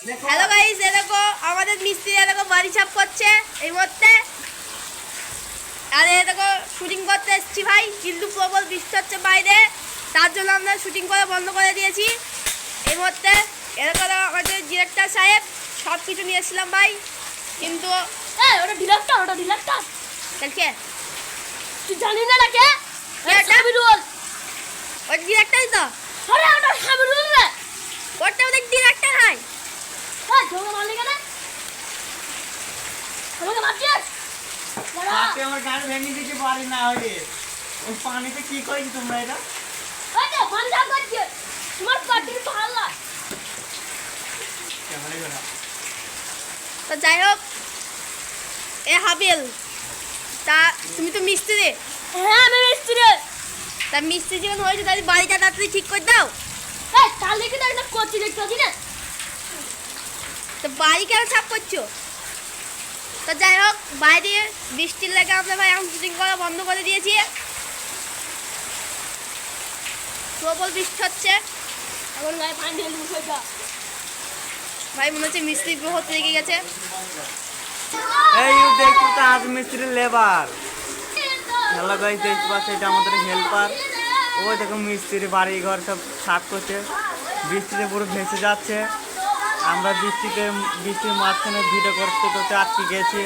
Hello guys, এ দেখো আমাদের মিস্ত্রি দেখো বাড়ি ছাপ করছে এই মুহূর্তে। আর এ দেখো শুটিং করতে এসেছি ভাই, কিন্তু প্রবল বৃষ্টি হচ্ছে বাইরে, তার জন্য আমরা শুটিং করা বন্ধ করে দিয়েছি এই মুহূর্তে। এরকম আমাদের ডিরেক্টর সাহেব সব কিছু নিয়েছিলাম ভাই, কিন্তু ওটা ডিরেক্টর দেখে তুই জানি না নাকি সাবিরুল ওই ডিরেক্টরই তো। আরে ওটা সাবিরুল রে, ওটা ওদের ডিরেক্টর হয়। ঝগড়া মারলি কেন? আমাকে মারছিস? আজকে আমার গাড়ি ভেঙে দিয়েছে বাড়ি না হয়ে। ওই পানিতে কি করেছি তোমরা এটা? ওই তো পানি ঝাল করছিস, তোমার পাটি তো ভালো লাগে। কেমন করে? তো যাই হোক, এ হাবিল, তা তুমি তো মিস্ত্রি, হ্যাঁ আমি মিস্ত্রি। তা মিস্ত্রি যখন হয়েছে তাহলে বাড়িটা তাড়াতাড়ি ঠিক করে দাও। তাহলে কি একটা করছি দেখতে পাচ্ছি না? তো বাড়ি কেন ছাপ করছো? তো যাই হোক, বাইরে বৃষ্টির লেগে আমরা ভাই এখন শুটিং করা বন্ধ করে দিয়েছি। প্রবল বৃষ্টি হচ্ছে এখন গায়ে পানি ঢেলে বসে যা। ভাই, মনে হচ্ছে মিস্ত্রি বহুত লেগে গেছে। এই দেখছো তো রাজমিস্ত্রির লেবার। হ্যালো গাইস, দেখতে পাচ্ছ এটা আমাদের হেল্পার। ওই দেখো মিস্ত্রি বাড়ি ঘর সব সাফ করছে, বৃষ্টিতে পুরো ভেসে যাচ্ছে। আমরা বৃষ্টির মাঝখানে ভিডিও করতে করতে আটকে গেছি।